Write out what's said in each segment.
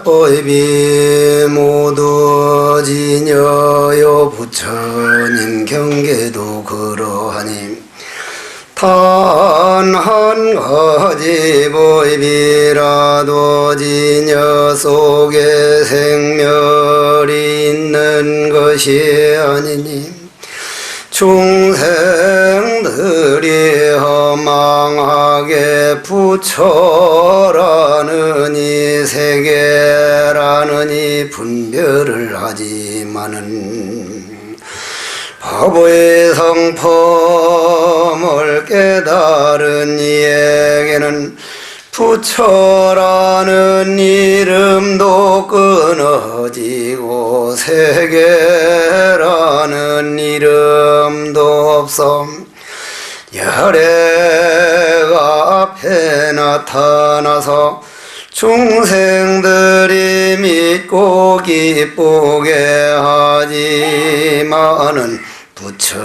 법이 모두 지녀요 부처님 경계도 그러하니 단 한 가지 법이라도 지녀 속에 생멸이 있는 것이 아니니 중생들이 허망하게 부처라는 이 세계라는 이 분별을 하지만은 바보의 성품을 깨달은 이에게는 부처라는 이름도 끊어지고 세계라는 이름도 없어 열애가 앞에 나타나서 중생들이 믿고 기쁘게 하지만은 부처님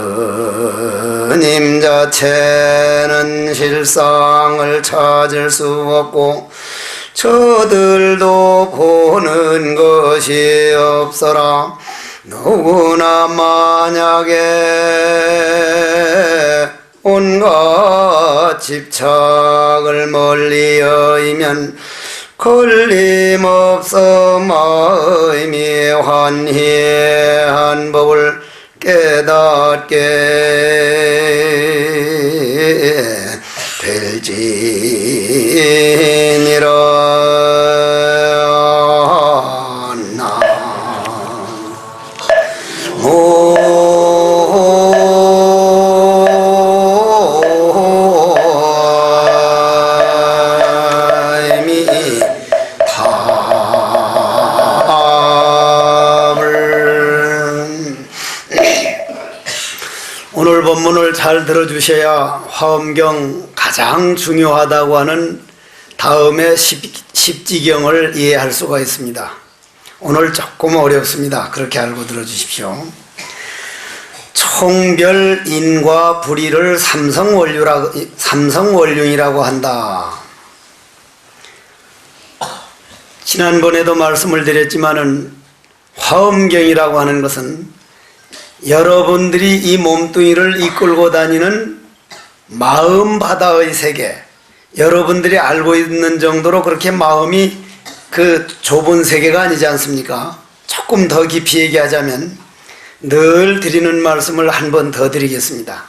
자체는 실상을 찾을 수 없고 저들도 보는 것이 없어라. 누구나 만약에 온갖 집착을 멀리 여의면 걸림없어 마음이 환희한 법을 깨닫게 될지니라. 오늘 본문을 잘 들어주셔야 화엄경 가장 중요하다고 하는 다음의 십지경을 이해할 수가 있습니다. 오늘 조금 어렵습니다. 그렇게 알고 들어주십시오. 총별인과 불의를 삼성원륜이라고 한다. 지난번에도 말씀을 드렸지만은 화엄경이라고 하는 것은 여러분들이 이 몸뚱이를 이끌고 다니는 마음 바다의 세계, 여러분들이 알고 있는 정도로 그렇게 마음이 그 좁은 세계가 아니지 않습니까? 조금 더 깊이 얘기하자면 늘 드리는 말씀을 한 번 더 드리겠습니다.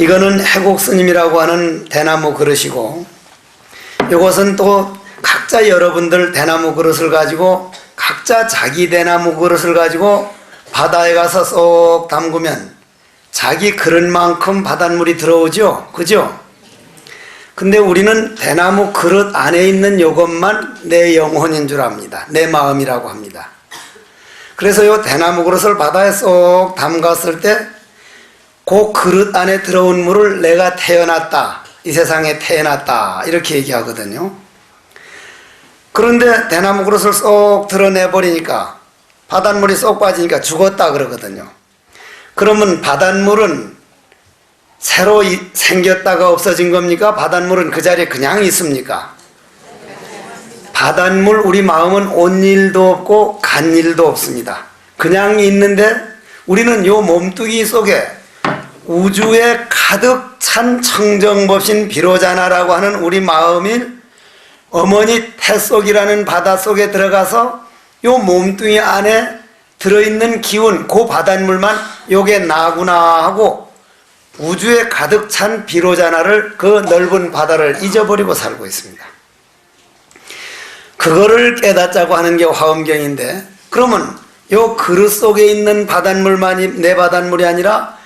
이거는 해곡 스님이라고 하는 대나무 그릇이고, 이것은 또 각자 여러분들 대나무 그릇을 가지고 각자 자기 대나무 그릇을 가지고 바다에 가서 쏙 담그면 자기 그릇만큼 바닷물이 들어오죠? 그죠? 근데 우리는 대나무 그릇 안에 있는 이것만 내 영혼인 줄 압니다. 내 마음이라고 합니다. 그래서 이 대나무 그릇을 바다에 쏙 담갔을 때 그 그릇 안에 들어온 물을 내가 태어났다, 이 세상에 태어났다, 이렇게 얘기하거든요. 그런데 대나무 그릇을 쏙 드러내버리니까 바닷물이 쏙 빠지니까 죽었다 그러거든요. 그러면 바닷물은 새로 생겼다가 없어진 겁니까? 바닷물은 그 자리에 그냥 있습니까? 바닷물, 우리 마음은 온 일도 없고 간 일도 없습니다. 그냥 있는데 우리는 요 몸뚱이 속에 우주에 가득 찬 청정법신 비로자나라고 하는 우리 마음인 어머니 태속이라는 바다 속에 들어가서 요 몸뚱이 안에 들어있는 기운, 그 바닷물만 요게 나구나 하고 우주에 가득 찬 비로자나를, 그 넓은 바다를 잊어버리고 살고 있습니다. 그거를 깨닫자고 하는 게 화엄경인데, 그러면 요 그릇 속에 있는 바닷물만이 내 바닷물이 아니라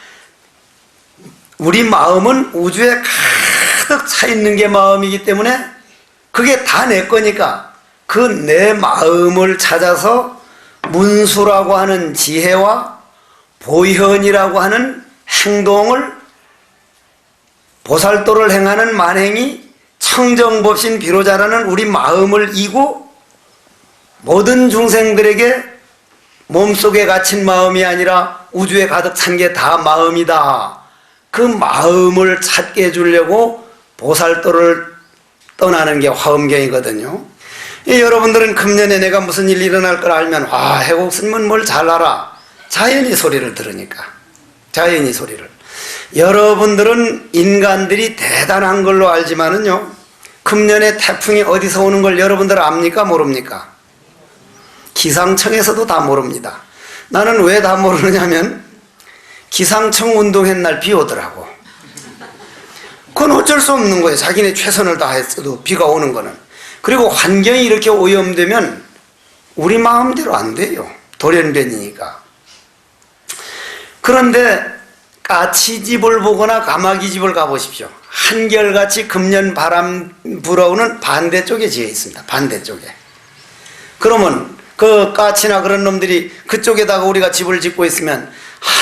우리 마음은 우주에 가득 차 있는 게 마음이기 때문에 그게 다 내 거니까 그 내 마음을 찾아서 문수라고 하는 지혜와 보현이라고 하는 행동을, 보살도를 행하는 만행이 청정법신 비로자라는 우리 마음을 이고 모든 중생들에게 몸속에 갇힌 마음이 아니라 우주에 가득 찬 게 다 마음이다, 그 마음을 찾게 해주려고 보살도를 떠나는 게 화엄경이거든요. 여러분들은 금년에 내가 무슨 일이 일어날 걸 알면 해곡스님은 뭘 잘 알아. 자연히 소리를 들으니까. 자연히 소리를. 여러분들은 인간들이 대단한 걸로 알지만은요, 금년에 태풍이 어디서 오는 걸 여러분들 압니까? 모릅니까? 기상청에서도 다 모릅니다. 나는 왜 다 모르느냐면 기상청 운동한 날 비 오더라고. 그건 어쩔 수 없는 거예요. 자기네 최선을 다했어도 비가 오는 거는. 그리고 환경이 이렇게 오염되면 우리 마음대로 안 돼요. 돌연변이니까. 그런데 까치집을 보거나 가마귀집을 가보십시오. 한결같이 금년 바람 불어오는 반대쪽에 지어 있습니다. 반대쪽에. 그러면 그 까치나 그런 놈들이 그쪽에다가 우리가 집을 짓고 있으면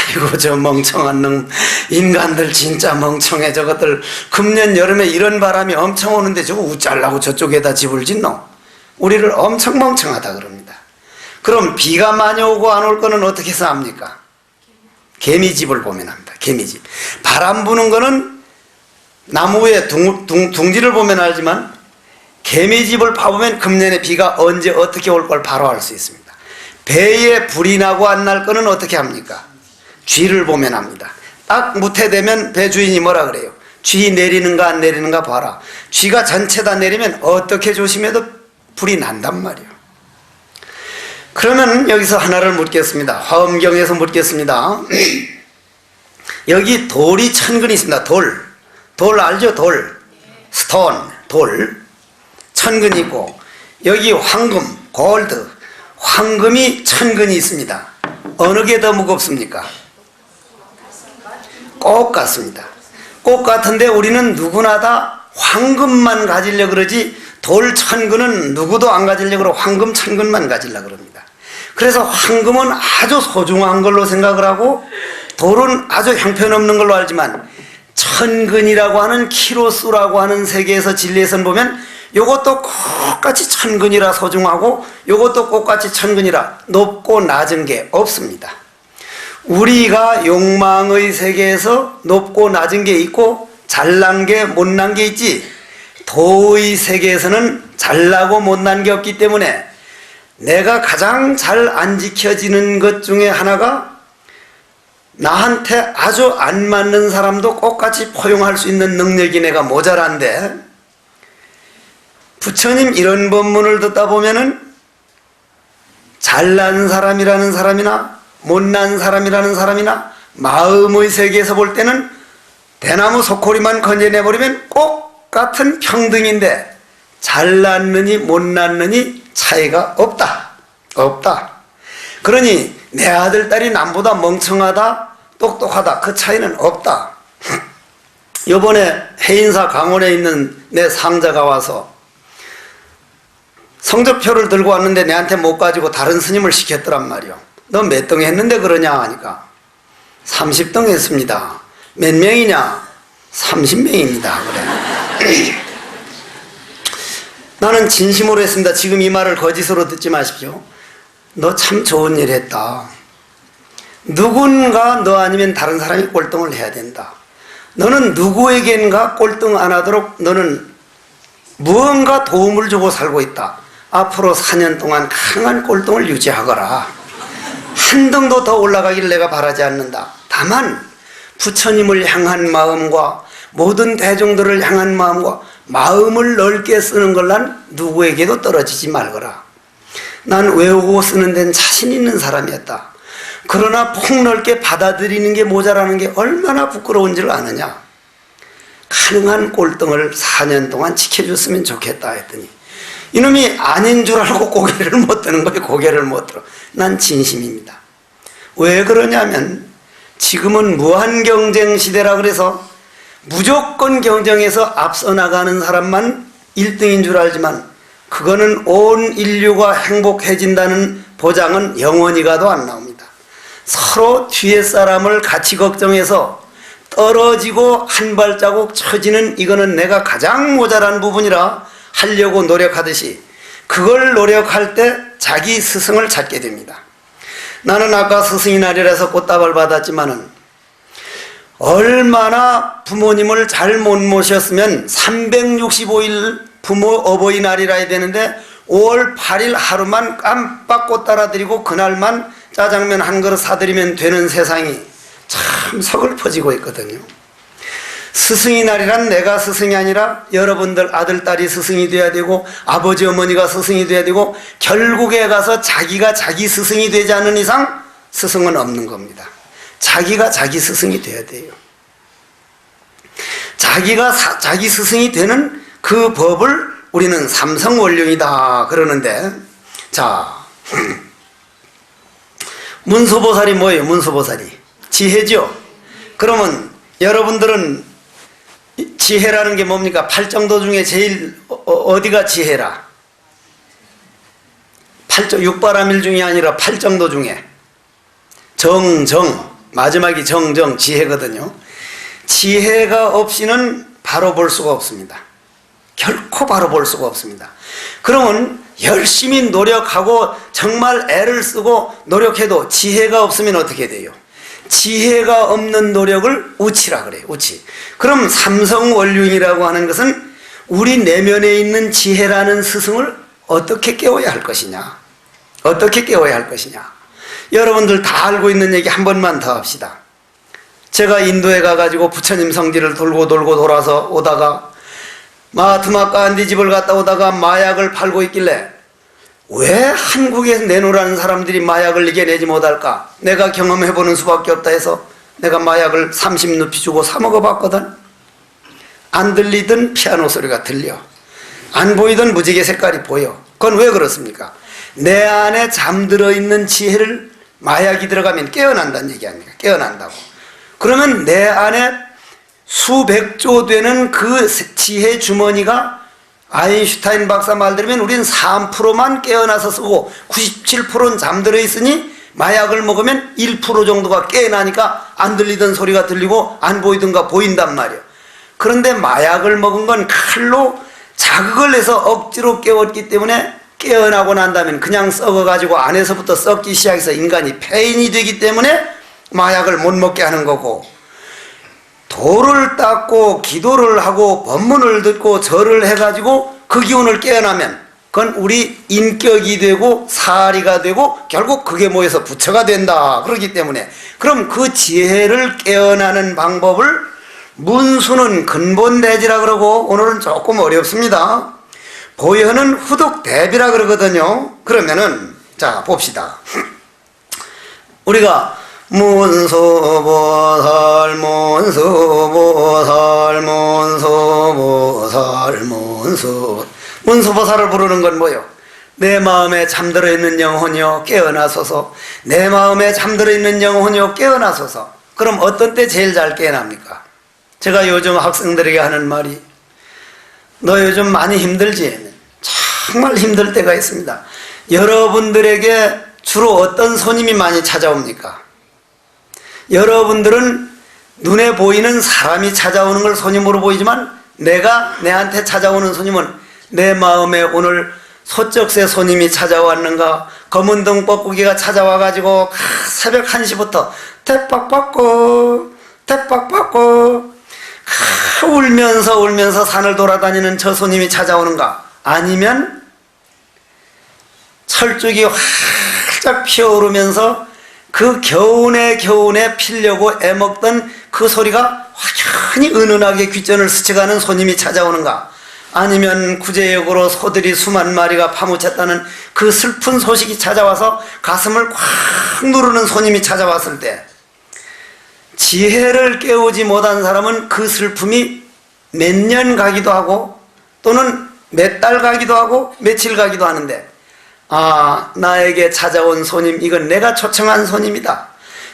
아이고 저 멍청한 놈, 인간들 진짜 멍청해. 저것들 금년 여름에 이런 바람이 엄청 오는데 저거 우짤라고 저쪽에다 집을 짓노? 우리를 엄청 멍청하다 그럽니다. 그럼 비가 많이 오고 안 올 거는 어떻게 해서 압니까? 개미집을 보면 합니다. 개미집. 바람 부는 거는 나무 위에 둥지를 보면 알지만 개미집을 파보면 금년에 비가 언제 어떻게 올 걸 바로 알 수 있습니다. 배에 불이 나고 안 날 거는 어떻게 합니까? 쥐를 보면 합니다. 딱 무태되면 배 주인이 뭐라 그래요? 쥐 내리는가 안 내리는가 봐라. 쥐가 전체 다 내리면 어떻게 조심해도 불이 난단 말이에요. 그러면 여기서 하나를 묻겠습니다. 화엄경에서 묻겠습니다. 여기 돌이 천근이 있습니다. 돌 알죠? 돌. 스톤, 돌. 천근이 있고 여기 황금, 골드. 황금이 천근이 있습니다. 어느 게 더 무겁습니까? 꼭 같습니다. 꼭 같은데 우리는 누구나 다 황금만 가지려고 그러지 돌 천근은 누구도 안 가지려고 그러고 황금 천근만 가지려고 그럽니다. 그래서 황금은 아주 소중한 걸로 생각을 하고 돌은 아주 형편없는 걸로 알지만 천근이라고 하는 키로수라고 하는 세계에서 진리에선 보면 요것도 똑같이 천근이라 소중하고 요것도 똑같이 천근이라 높고 낮은 게 없습니다. 우리가 욕망의 세계에서 높고 낮은 게 있고 잘난 게 못난 게 있지 도의 세계에서는 잘나고 못난 게 없기 때문에 내가 가장 잘 안 지켜지는 것 중에 하나가 나한테 아주 안 맞는 사람도 똑같이 포용할 수 있는 능력이 내가 모자란데 부처님 이런 법문을 듣다 보면은 잘난 사람이라는 사람이나 못난 사람이라는 사람이나 마음의 세계에서 볼 때는 대나무 소코리만 건져내버리면 꼭 같은 평등인데 잘났느니 못났느니 차이가 없다. 그러니 내 아들 딸이 남보다 멍청하다 똑똑하다 그 차이는 없다. 요번에 해인사 강원에 있는 내 상자가 와서 성적표를 들고 왔는데 내한테 못 가지고 다른 스님을 시켰더란 말이요. 너 몇 등 했는데 그러냐 하니까 30등 했습니다. 몇 명이냐? 30명입니다. 그래. 나는 진심으로 했습니다. 지금 이 말을 거짓으로 듣지 마십시오. 너 참 좋은 일 했다. 누군가 너 아니면 다른 사람이 꼴등을 해야 된다. 너는 누구에겐가 꼴등 안 하도록 너는 무언가 도움을 주고 살고 있다. 앞으로 4년 동안 강한 꼴등을 유지하거라. 한 등도 더 올라가기를 내가 바라지 않는다. 다만 부처님을 향한 마음과 모든 대중들을 향한 마음과 마음을 넓게 쓰는 걸 난 누구에게도 떨어지지 말거라. 난 외우고 쓰는 데는 자신 있는 사람이었다. 그러나 폭넓게 받아들이는 게 모자라는 게 얼마나 부끄러운 줄 아느냐. 가능한 꼴등을 4년 동안 지켜줬으면 좋겠다 했더니 이놈이 아닌 줄 알고 고개를 못 드는 거예요. 고개를 못 들어. 난 진심입니다. 왜 그러냐면 지금은 무한경쟁 시대라 그래서 무조건 경쟁에서 앞서 나가는 사람만 1등인 줄 알지만 그거는 온 인류가 행복해진다는 보장은 영원히 가도 안 나옵니다. 서로 뒤에 사람을 같이 걱정해서 떨어지고 한 발자국 처지는 이거는 내가 가장 모자란 부분이라 하려고 노력하듯이 그걸 노력할 때 자기 스승을 찾게 됩니다. 나는 아까 스승의 날이라서 꽃다발 받았지만은 얼마나 부모님을 잘 못 모셨으면 365일 부모 어버이날이라 해야 되는데 5월 8일 하루만 깜빡 꽃 따라드리고 그날만 짜장면 한 그릇 사드리면 되는 세상이 참 서글퍼지고 있거든요. 스승의 날이란 내가 스승이 아니라 여러분들 아들, 딸이 스승이 돼야 되고 아버지, 어머니가 스승이 돼야 되고 결국에 가서 자기가 자기 스승이 되지 않는 이상 스승은 없는 겁니다. 자기가 자기 스승이 돼야 돼요. 자기가 자기 스승이 되는 그 법을 우리는 삼성원륜이다 그러는데, 자, 문수보살이 뭐예요? 문수보살이 지혜죠. 그러면 여러분들은 지혜라는 게 뭡니까? 팔정도 중에 제일 어디가 지혜라? 육바라밀 중에 아니라 팔정도 중에 정정, 마지막이 정정, 지혜거든요. 지혜가 없이는 바로 볼 수가 없습니다. 결코 바로 볼 수가 없습니다. 그러면 열심히 노력하고 정말 애를 쓰고 노력해도 지혜가 없으면 어떻게 돼요? 지혜가 없는 노력을 우치라 그래요. 우치. 그럼 삼성원륜이라고 하는 것은 우리 내면에 있는 지혜라는 스승을 어떻게 깨워야 할 것이냐? 어떻게 깨워야 할 것이냐? 여러분들 다 알고 있는 얘기 한 번만 더 합시다. 제가 인도에 가가지고 부처님 성지를 돌고 돌아서 오다가 마하트마 간디 집을 갔다 오다가 마약을 팔고 있길래 왜 한국에서 내놓으라는 사람들이 마약을 이겨내지 못할까? 내가 경험해보는 수밖에 없다 해서 내가 마약을 30루피 주고 사 먹어봤거든. 안 들리던 피아노 소리가 들려. 안 보이던 무지개 색깔이 보여. 그건 왜 그렇습니까? 내 안에 잠들어 있는 지혜를 마약이 들어가면 깨어난다는 얘기 아닙니까? 깨어난다고. 그러면 내 안에 수백조 되는 그 지혜 주머니가 아인슈타인 박사 말 들으면 우린 3%만 깨어나서 쓰고 97%는 잠들어 있으니 마약을 먹으면 1% 정도가 깨어나니까 안 들리던 소리가 들리고 안 보이던가 보인단 말이에요. 그런데 마약을 먹은 건 칼로 자극을 해서 억지로 깨웠기 때문에 깨어나고 난다면 그냥 썩어가지고 안에서부터 썩기 시작해서 인간이 폐인이 되기 때문에 마약을 못 먹게 하는 거고, 도를 닦고 기도를 하고 법문을 듣고 절을 해가지고 그 기운을 깨어나면 그건 우리 인격이 되고 사리가 되고 결국 그게 모여서 부처가 된다. 그렇기 때문에 그럼 그 지혜를 깨어나는 방법을 문수는 근본대지라 그러고, 오늘은 조금 어렵습니다. 보현은 후득대비라 그러거든요. 그러면은 자 봅시다. 우리가 문수보살 문수보살을 부르는 건 뭐요? 내 마음에 잠들어 있는 영혼이여 깨어나소서. 내 마음에 잠들어 있는 영혼이여 깨어나소서. 그럼 어떤 때 제일 잘 깨어납니까? 제가 요즘 학생들에게 하는 말이, 너 요즘 많이 힘들지? 정말 힘들 때가 있습니다. 여러분들에게 주로 어떤 손님이 많이 찾아옵니까? 여러분들은 눈에 보이는 사람이 찾아오는 걸 손님으로 보이지만 내한테 찾아오는 손님은 내 마음에 오늘 소쩍새 손님이 찾아왔는가, 검은등 뻐꾸기가 찾아와가지고 새벽 1시부터 태박받고 울면서 산을 돌아다니는 저 손님이 찾아오는가, 아니면 철쭉이 활짝 피어오르면서 그 겨우내 피려고 애먹던 그 소리가 확연히 은은하게 귓전을 스쳐가는 손님이 찾아오는가, 아니면 구제역으로 소들이 수만 마리가 파묻혔다는 그 슬픈 소식이 찾아와서 가슴을 꽉 누르는 손님이 찾아왔을 때, 지혜를 깨우지 못한 사람은 그 슬픔이 몇 년 가기도 하고 또는 몇 달 가기도 하고 며칠 가기도 하는데, 아, 나에게 찾아온 손님, 이건 내가 초청한 손님이다.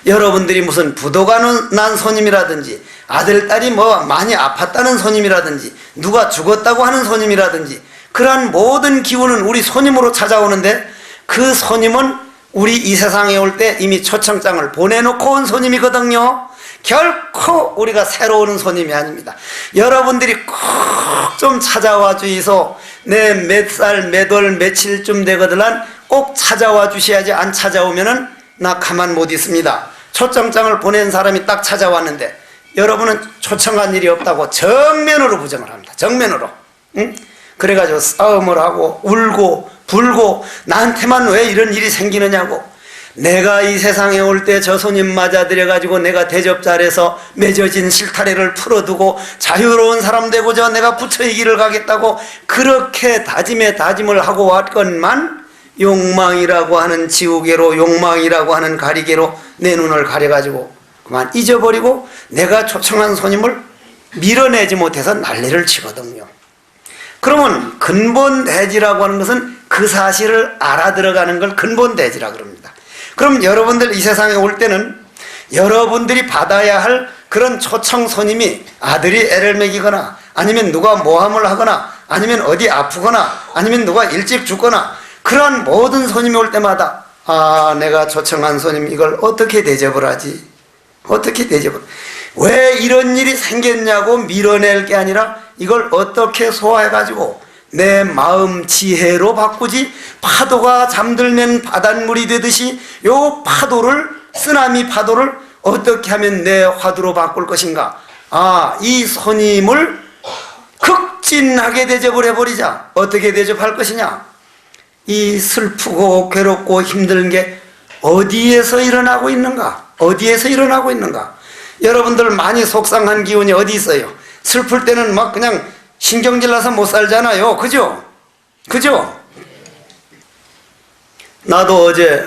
여러분들이 무슨 부도가 난 손님이라든지, 아들, 딸이 뭐 많이 아팠다는 손님이라든지, 누가 죽었다고 하는 손님이라든지, 그러한 모든 기운은 우리 손님으로 찾아오는데, 그 손님은 우리 이 세상에 올 때 이미 초청장을 보내놓고 온 손님이거든요. 결코 우리가 새로 오는 손님이 아닙니다. 여러분들이 꼭 좀 찾아와 주이소. 내 몇 살, 몇 월, 며칠쯤 되거들란 꼭 찾아와 주셔야지. 안 찾아오면은 나 가만 못 있습니다. 초청장을 보낸 사람이 딱 찾아왔는데 여러분은 초청한 일이 없다고 정면으로 부정을 합니다. 정면으로. 응? 그래가지고 싸움을 하고 울고 불고 나한테만 왜 이런 일이 생기느냐고. 내가 이 세상에 올 때 저 손님 맞아들여가지고 내가 대접 잘해서 맺어진 실타래를 풀어두고 자유로운 사람 되고자 내가 부처의 길을 가겠다고 그렇게 다짐에 다짐을 하고 왔건만 욕망이라고 하는 지우개로, 욕망이라고 하는 가리개로 내 눈을 가려가지고 그만 잊어버리고 내가 초청한 손님을 밀어내지 못해서 난리를 치거든요. 그러면 근본대지라고 하는 것은 그 사실을 알아들어가는 걸 근본대지라고 그럽니다. 그럼 여러분들 이 세상에 올 때는 여러분들이 받아야 할 그런 초청 손님이 아들이 애를 먹이거나 아니면 누가 모함을 하거나 아니면 어디 아프거나 아니면 누가 일찍 죽거나 그런 모든 손님이 올 때마다 아, 내가 초청한 손님 이걸 어떻게 대접을 하지? 어떻게 대접을? 왜 이런 일이 생겼냐고 밀어낼 게 아니라 이걸 어떻게 소화해가지고 내 마음 지혜로 바꾸지, 파도가 잠들면 바닷물이 되듯이 요 파도를, 쓰나미 파도를 어떻게 하면 내 화두로 바꿀 것인가. 아, 이 손님을 극진하게 대접을 해버리자. 어떻게 대접할 것이냐. 이 슬프고 괴롭고 힘든 게 어디에서 일어나고 있는가? 어디에서 일어나고 있는가? 여러분들 많이 속상한 기운이 어디 있어요? 슬플 때는 막 그냥 신경질 나서 못 살잖아요. 그죠? 그죠? 나도 어제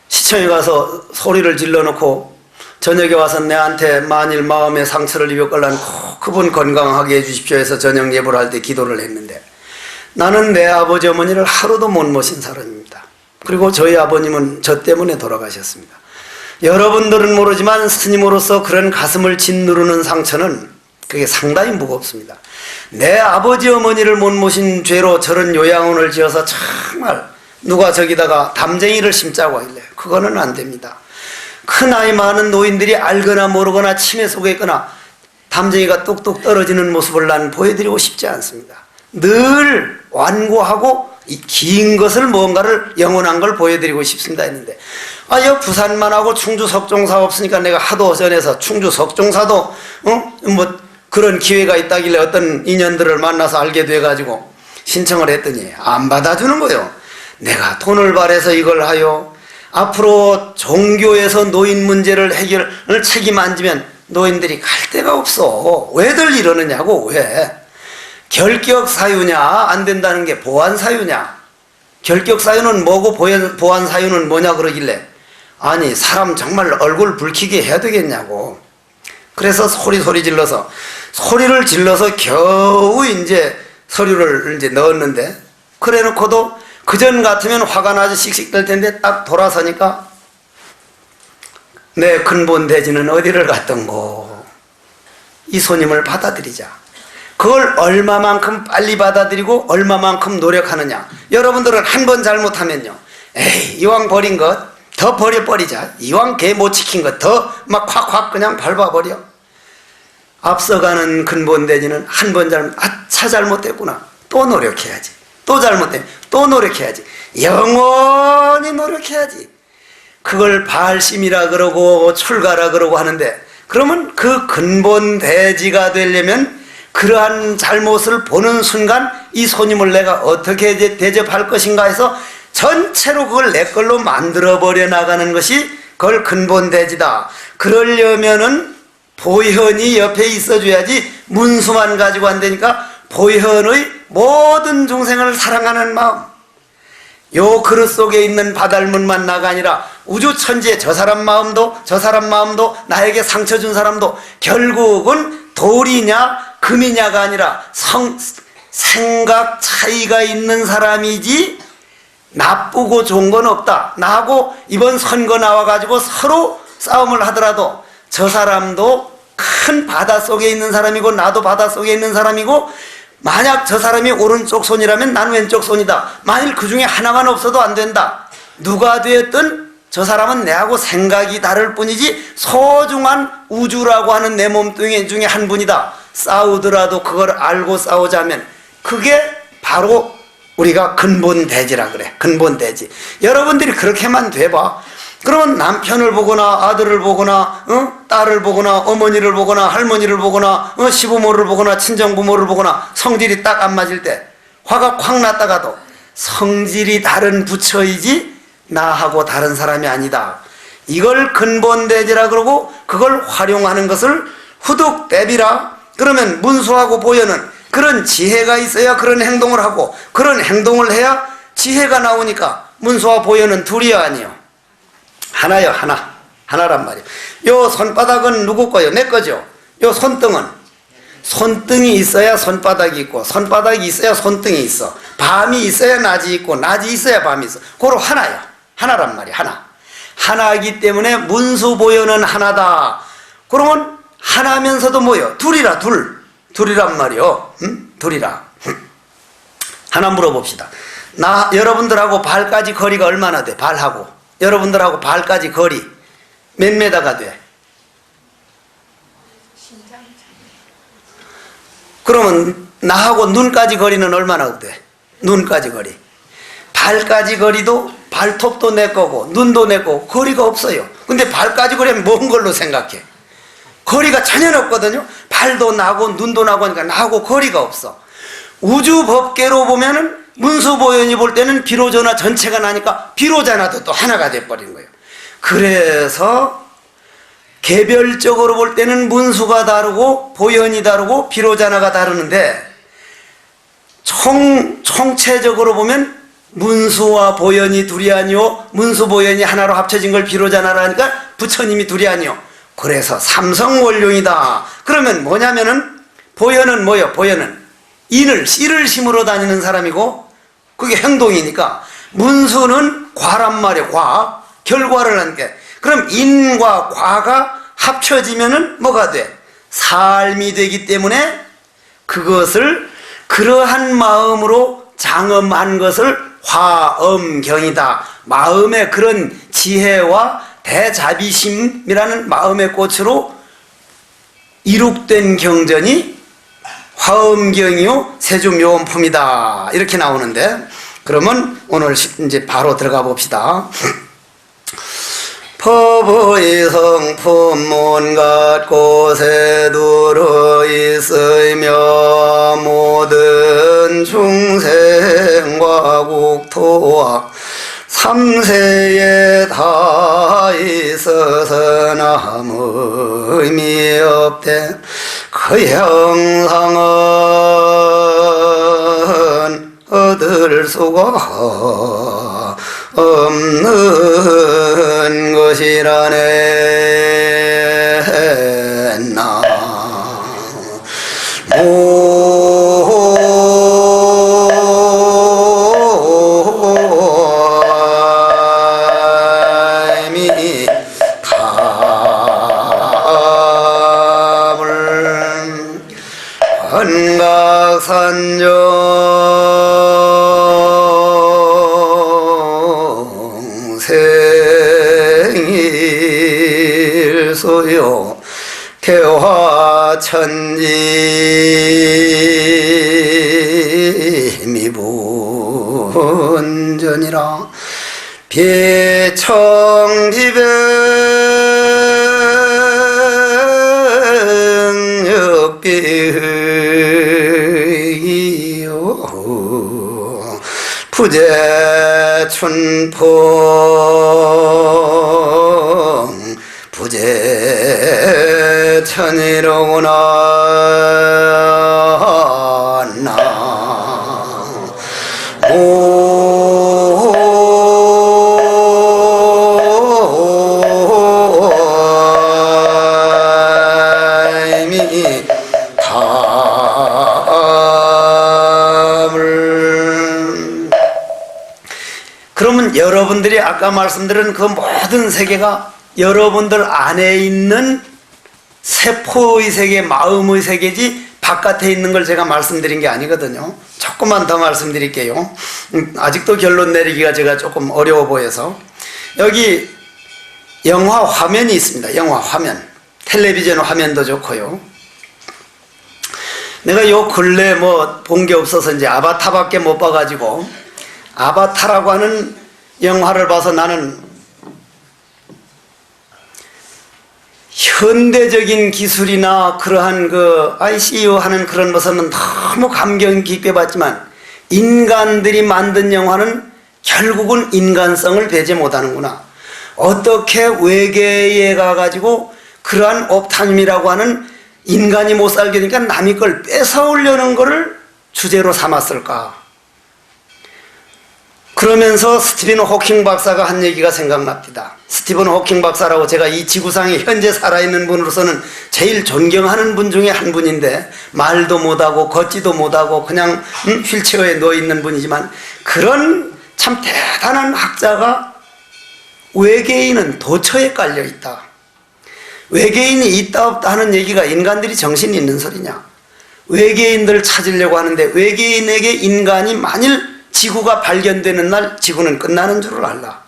시청에 가서 소리를 질러놓고 저녁에 와서 내한테 만일 마음의 상처를 입었걸란 그분 건강하게 해주십시오 해서 저녁 예불 할 때 기도를 했는데 나는 내 아버지 어머니를 하루도 못 모신 사람입니다. 그리고 저희 아버님은 저 때문에 돌아가셨습니다. 여러분들은 모르지만 스님으로서 그런 가슴을 짓누르는 상처는 그게 상당히 무겁습니다. 내 아버지 어머니를 못 모신 죄로 저런 요양원을 지어서 정말 누가 저기다가 담쟁이를 심자고 하길래 그거는 안 됩니다. 큰 나이 많은 노인들이 알거나 모르거나 치매 속에 있거나 담쟁이가 뚝뚝 떨어지는 모습을 난 보여드리고 싶지 않습니다. 늘 완고하고 긴 것을 뭔가를 영원한 걸 보여드리고 싶습니다 했는데 여 부산만 하고 충주 석종사 없으니까 내가 하도 전에서 충주 석종사도 그런 기회가 있다길래 어떤 인연들을 만나서 알게 돼가지고 신청을 했더니 안 받아주는 거예요. 내가 돈을 발해서 이걸 하여 앞으로 종교에서 노인 문제를 해결을 책임 안 지면 노인들이 갈 데가 없어. 왜들 이러느냐고. 왜? 결격 사유냐 안 된다는 게 보안 사유냐. 결격 사유는 뭐고 보안 사유는 뭐냐 그러길래 아니 사람 정말 얼굴 붉히게 해야 되겠냐고. 그래서 소리 질러서 소리를 질러서 겨우 이제 서류를 이제 넣었는데 그래 놓고도 그전 같으면 화가 나서 씩씩 될 텐데 딱 돌아서니까 내 근본 대지는 어디를 갔던고. 이 손님을 받아들이자. 그걸 얼마만큼 빨리 받아들이고 얼마만큼 노력하느냐. 여러분들은 한 번 잘못하면요 에이 이왕 버린 것 더 버려버리자. 이왕 개 못 지킨 것 더 막 확 그냥 밟아버려. 앞서가는 근본대지는 한 번 아차 잘못됐구나. 또 노력해야지. 또 잘못돼. 또 노력해야지. 영원히 노력해야지. 그걸 발심이라 그러고 출가라 그러고 하는데 그러면 그 근본대지가 되려면 그러한 잘못을 보는 순간 이 손님을 내가 어떻게 대접할 것인가 해서 전체로 그걸 내 걸로 만들어버려 나가는 것이 그걸 근본대지다. 그러려면은 보현이 옆에 있어줘야지 문수만 가지고 안 되니까 보현의 모든 중생을 사랑하는 마음, 요 그릇 속에 있는 바달문만 나가 아니라 우주천지에 저 사람 마음도 나에게 상처 준 사람도 결국은 돌이냐 금이냐가 아니라 생각 차이가 있는 사람이지 나쁘고 좋은 건 없다. 나하고 이번 선거 나와가지고 서로 싸움을 하더라도 저 사람도 큰 바다 속에 있는 사람이고 나도 바다 속에 있는 사람이고 만약 저 사람이 오른쪽 손이라면 난 왼쪽 손이다. 만일 그 중에 하나만 없어도 안 된다. 누가 되었든 저 사람은 내하고 생각이 다를 뿐이지 소중한 우주라고 하는 내 몸뚱이 중에 한 분이다. 싸우더라도 그걸 알고 싸우자면 그게 바로 우리가 근본대지라 그래. 근본대지. 여러분들이 그렇게만 돼봐. 그러면 남편을 보거나 아들을 보거나 딸을 보거나 어머니를 보거나 할머니를 보거나 시부모를 보거나 친정부모를 보거나 성질이 딱 안 맞을 때 화가 콱 났다가도 성질이 다른 부처이지 나하고 다른 사람이 아니다. 이걸 근본대지라 그러고 그걸 활용하는 것을 후득 대비라. 그러면 문수하고 보현은 그런 지혜가 있어야 그런 행동을 하고 그런 행동을 해야 지혜가 나오니까 문수와 보현은 둘이야 아니요? 하나요. 하나란 말이에요. 요 손바닥은 누구 거요? 내 거죠. 요 손등은 손등이 있어야 손바닥이 있고 손바닥이 있어야 손등이 있어. 밤이 있어야 낮이 있고 낮이 있어야 밤이 있어. 그로 하나야. 하나란 말이야. 하나이기 때문에 문수보현은 하나다. 그러면 하나면서도 뭐요? 둘이란 말이요. 둘이라. 하나 물어봅시다. 여러분들하고 발까지 거리가 얼마나 돼? 발하고 여러분들하고 발까지 거리 몇 메다가 돼? 그러면 나하고 눈까지 거리는 얼마나 돼? 눈까지 거리. 발까지 거리도 발톱도 내 거고 눈도 내 거고 거리가 없어요. 근데 발까지 거리면 먼 걸로 생각해. 거리가 전혀 없거든요. 발도 나고 눈도 나고 하니까 나하고 거리가 없어. 우주 법계로 보면은 문수보현이 볼 때는 비로자나 전체가 나니까 비로자나도 또 하나가 돼버린 거예요. 그래서 개별적으로 볼 때는 문수가 다르고 보현이 다르고 비로자나가 다르는데 총체적으로 보면 문수와 보현이 둘이 아니요 문수보현이 하나로 합쳐진 걸 비로자나라 하니까 부처님이 둘이 아니요. 그래서 삼성원룡이다. 그러면 뭐냐면은 보현은 뭐요? 보현은 씨를 심으러 다니는 사람이고 그게 행동이니까 문수는 과란 말이에요. 과. 결과를 하는 게. 그럼 인과 과가 합쳐지면은 뭐가 돼? 삶이 되기 때문에 그것을 그러한 마음으로 장엄한 것을 화엄경이다. 마음의 그런 지혜와 대자비심이라는 마음의 꽃으로 이룩된 경전이 화엄경이요 세주묘원품이다. 이렇게 나오는데 그러면 오늘 이제 바로 들어가 봅시다. 법의 성품 온갖 곳에 들어있으며 모든 중생과 국토와 삼세에 다 있어서 아무 의미 없대. 그 형상은 얻을 수가 없는 것이라네. 나무미 담을 한각산정 생일소요 개화천지 미분전이라 비청비역비요 부재춘풍 부재천이로구나. 나무미 담을. 그러면 여러분들이 아까 말씀드린 그 모든 세계가 여러분들 안에 있는 세포의 세계, 마음의 세계지 바깥에 있는 걸 제가 말씀드린 게 아니거든요. 조금만 더 말씀드릴게요. 아직도 결론 내리기가 제가 조금 어려워 보여서. 여기 영화 화면이 있습니다. 영화 화면. 텔레비전 화면도 좋고요. 내가 요 근래 뭐 본 게 없어서 이제 아바타밖에 못 봐가지고 아바타라고 하는 영화를 봐서 나는 현대적인 기술이나 그러한 그 ICU 하는 그런 모습은 너무 감명 깊게 봤지만 인간들이 만든 영화는 결국은 인간성을 배제 못하는구나. 어떻게 외계에 가가지고 그러한 옵타늄이라고 하는 인간이 못 살게 되니까 남의 걸 뺏어오려는 것을 주제로 삼았을까. 그러면서 스티븐 호킹 박사가 한 얘기가 생각납니다. 스티븐 호킹 박사라고 제가 이 지구상에 현재 살아있는 분으로서는 제일 존경하는 분 중에 한 분인데, 말도 못하고 걷지도 못하고 그냥 휠체어에 누워있는 분이지만, 그런 참 대단한 학자가 외계인은 도처에 깔려있다, 외계인이 있다 없다 하는 얘기가 인간들이 정신이 있는 소리냐. 외계인들을 찾으려고 하는데 외계인에게 인간이 만일 지구가 발견되는 날 지구는 끝나는 줄을 알라.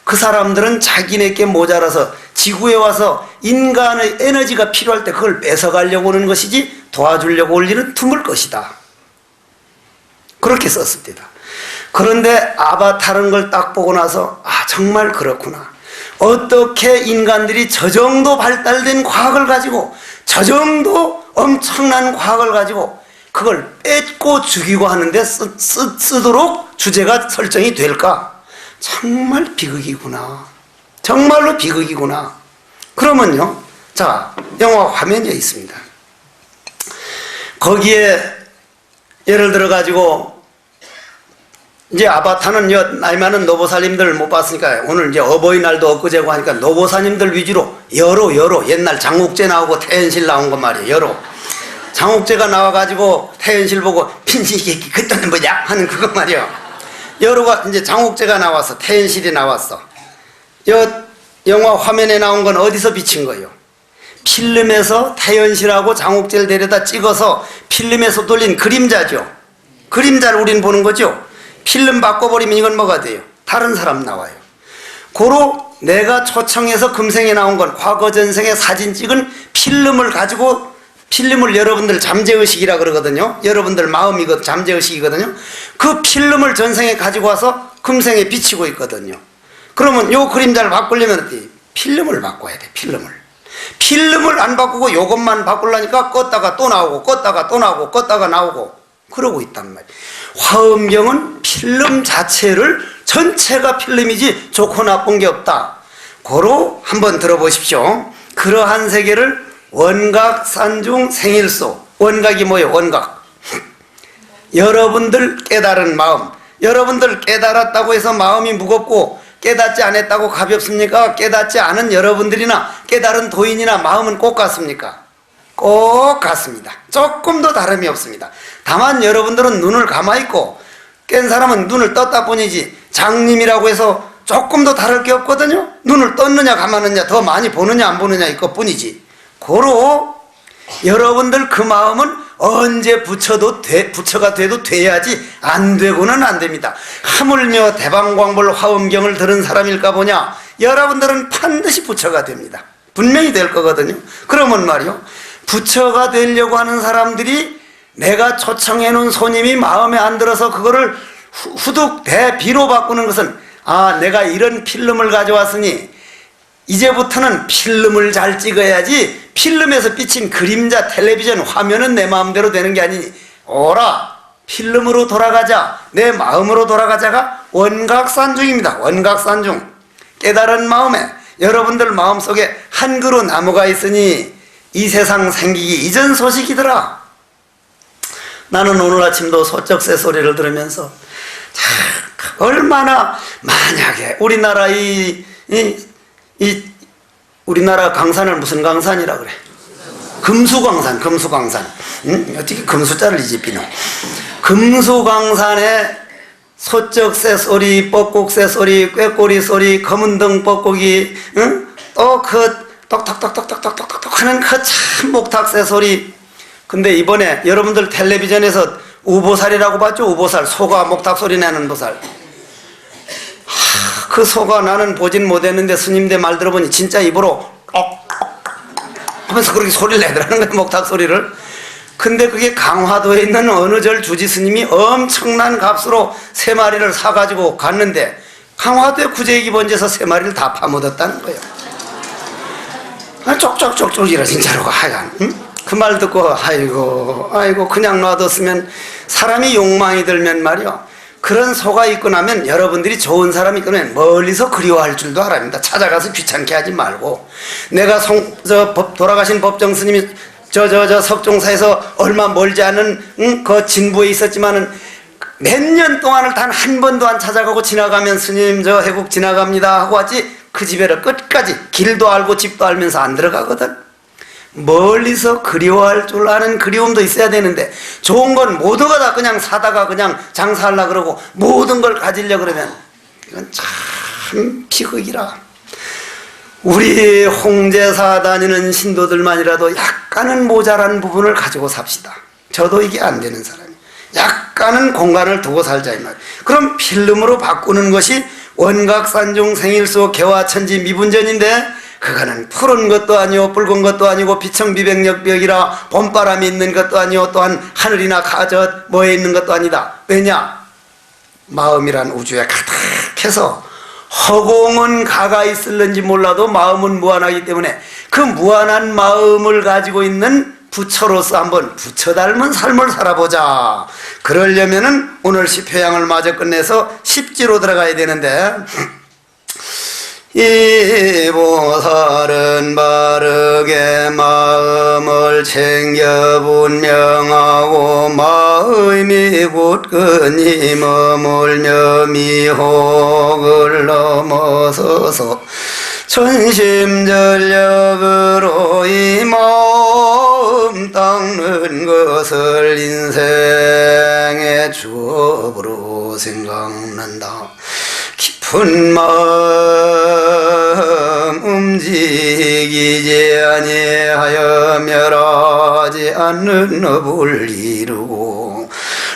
그 사람들은 자기네께 모자라서 지구에 와서 인간의 에너지가 필요할 때 그걸 뺏어가려고 오는 것이지 도와주려고 올 일은 드물 것이다. 그렇게 썼습니다. 그런데 아바타라는 걸 딱 보고 나서 정말 그렇구나. 어떻게 인간들이 저 정도 발달된 과학을 가지고, 저 정도 엄청난 과학을 가지고 그걸 뺏고 죽이고 하는데 쓰도록 주제가 설정이 될까? 정말 비극이구나. 정말로 비극이구나. 그러면요, 자, 영화 화면에 있습니다. 거기에 예를 들어 가지고 이제 아바타는 나이 많은 노보사님들 못 봤으니까 오늘 이제 어버이날도 엊그제고 하니까 노보사님들 위주로 여로 옛날 장욱재 나오고 태연실 나온 거 말이에요. 여로 장욱재가 나와가지고 태연실 보고 핀시기 그때는 뭐냐 하는 그거 말이에요. 여로가 이제 장욱재가 나와서 태연실이 나왔어. 영화 화면에 나온 건 어디서 비친 거예요? 필름에서 태연실하고 장욱재를 데려다 찍어서 필름에서 돌린 그림자죠. 그림자를 우린 보는 거죠. 필름 바꿔버리면 이건 뭐가 돼요? 다른 사람 나와요. 고로 내가 초청해서 금생에 나온 건 과거 전생에 사진 찍은 필름을 가지고, 필름을 여러분들 잠재의식이라 그러거든요. 여러분들 마음이 그 잠재의식이거든요. 그 필름을 전생에 가지고 와서 금생에 비치고 있거든요. 그러면 요 그림자를 바꾸려면 어떻게? 필름을 바꿔야 돼. 필름을 안 바꾸고 요것만 바꾸려니까 껐다가 또 나오고 껐다가 또 나오고 껐다가 나오고 그러고 있단 말이에요. 화엄경은 필름 자체를, 전체가 필름이지 좋고 나쁜 게 없다. 고로 한번 들어보십시오. 그러한 세계를 원각산중 생일소. 원각이 뭐예요? 원각. 여러분들 깨달은 마음. 여러분들 깨달았다고 해서 마음이 무겁고 깨닫지 않았다고 가볍습니까? 깨닫지 않은 여러분들이나 깨달은 도인이나 마음은 꼭 같습니까? 꼭 같습니다. 조금도 다름이 없습니다. 다만 여러분들은 눈을 감아있고 깬 사람은 눈을 떴다 뿐이지, 장님이라고 해서 조금도 다를 게 없거든요. 눈을 떴느냐 감았느냐, 더 많이 보느냐 안 보느냐 이것 뿐이지. 고로 여러분들 그 마음은 언제 부처가 돼도 돼야지 안 되고는 안 됩니다. 하물며 대방광불 화엄경을 들은 사람일까 보냐, 여러분들은 반드시 부처가 됩니다. 분명히 될 거거든요. 그러면 말이요, 부처가 되려고 하는 사람들이 내가 초청해 놓은 손님이 마음에 안 들어서 그거를 후둑 대비로 바꾸는 것은, 내가 이런 필름을 가져왔으니 이제부터는 필름을 잘 찍어야지, 필름에서 비친 그림자 텔레비전 화면은 내 마음대로 되는 게 아니니 오라 필름으로 돌아가자, 내 마음으로 돌아가자가 원각산중입니다. 원각산중. 깨달은 마음에, 여러분들 마음속에 한 그루 나무가 있으니 이 세상 생기기 이전 소식이더라. 나는 오늘 아침도 소쩍새 소리를 들으면서 얼마나, 만약에 우리나라 우리나라 강산을 무슨 강산이라 그래? 금수강산. 어떻게 금수자를 이집히노? 금수강산에 소쩍새 소리, 뻐꾹새 소리, 꾀꼬리 소리, 검은등 뻐꾹이, 또 그 똑똑똑똑똑똑똑똑 하는 그 참 목탁새 소리. 근데 이번에 여러분들 텔레비전에서 우보살이라고 봤죠? 우보살, 소가 목탁 소리 내는 보살. 그 소가, 나는 보진 못했는데 스님들 말 들어보니 진짜 입으로 하면서 그렇게 소리를 내더라는 거예요, 목탁 소리를. 근데 그게 강화도에 있는 어느 절 주지 스님이 엄청난 값으로 3마리를 사가지고 갔는데 강화도에 구제기 번제에서 3마리를 다 파묻었다는 거예요. 쪽쪽쪽쪽이라 진짜로 하여간. 그 말 듣고 아이고 그냥 놔뒀으면, 사람이 욕망이 들면 말이요, 그런 소가 있고 나면 여러분들이 좋은 사람이 있고 나면 멀리서 그리워할 줄도 알아야 찾아가서 귀찮게 하지 말고. 내가 돌아가신 법정 스님이 석종사에서 얼마 멀지 않은 그 진부에 있었지만은 몇 년 동안을 단 한 번도 안 찾아가고 지나가면 스님 저 해국 지나갑니다 하고 왔지, 그 집에를 끝까지 길도 알고 집도 알면서 안 들어가거든. 멀리서 그리워할 줄 아는 그리움도 있어야 되는데, 좋은 건 모두가 다 그냥 사다가 그냥 장사하려고 그러고 모든 걸 가지려고 그러면 이건 참 비극이라. 우리 홍제사 다니는 신도들만이라도 약간은 모자란 부분을 가지고 삽시다. 저도 이게 안 되는 사람이에요. 약간은 공간을 두고 살자 이 말이에요. 그럼 필름으로 바꾸는 것이 원각산중 생일수 개화천지 미분전인데, 그거는 푸른 것도 아니오 붉은 것도 아니고 비청비백력벽이라 봄바람이 있는 것도 아니오 또한 하늘이나 뭐에 있는 것도 아니다. 왜냐? 마음이란 우주에 가득해서 허공은 가가 있을는지 몰라도 마음은 무한하기 때문에 그 무한한 마음을 가지고 있는 부처로서 한번 부처 닮은 삶을 살아보자. 그러려면은 오늘 10회양을 마저 끝내서 10지로 들어가야 되는데, 이 보살은 바르게 마음을 챙겨 분명하고 마음이 굳건히 머물며 미혹을 넘어서서 전심전력으로 이 마음 닦는 것을 인생의 주업으로 생각난다. 깊은 마음 움직이지 아니하여 멸하지 않는 업을 이루고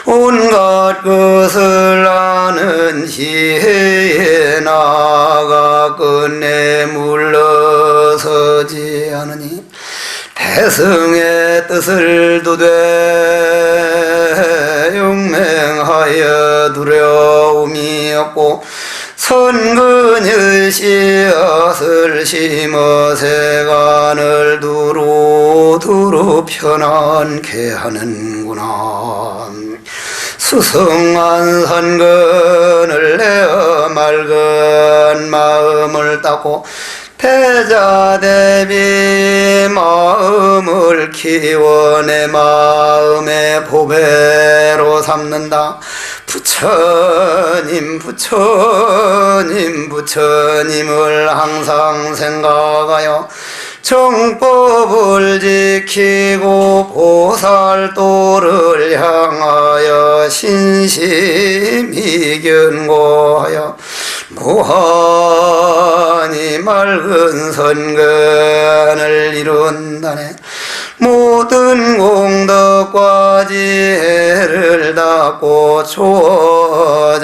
온갖 것을 아는 지혜에 나아가 끝내 물러서지 않으니 대승의 뜻을 두되 용맹하여 두려움이 없고 선근의 씨앗을 심어 세간을 두루두루 편안케 하는구나. 수승한 선근을 내어 맑은 마음을 닦고 패자 대비 마음을 키워 내 마음의 보배로 삼는다. 부처님을 항상 생각하여 정법을 지키고 보살도를 향하여 신심히 견고하여 무한히 맑은 선근을 이룬다네. 모든 공덕과 지혜를 닦고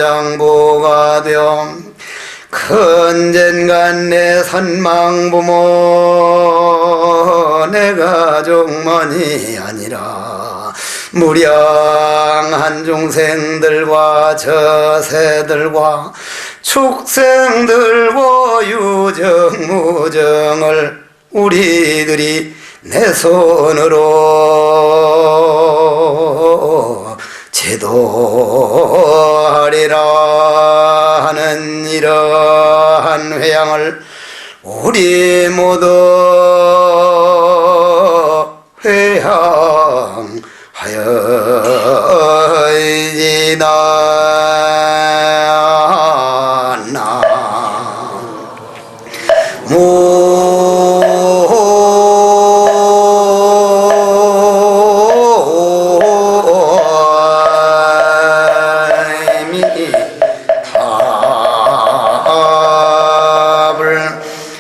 초장부가 되어 큰젠간 내 선망부모 내 가족만이 아니라 무량한 중생들과 저새들과 축생들과 유정무정을 우리들이 내 손으로 제도하리라 하는 이러한 회양을 우리 모두 회양하여이지다.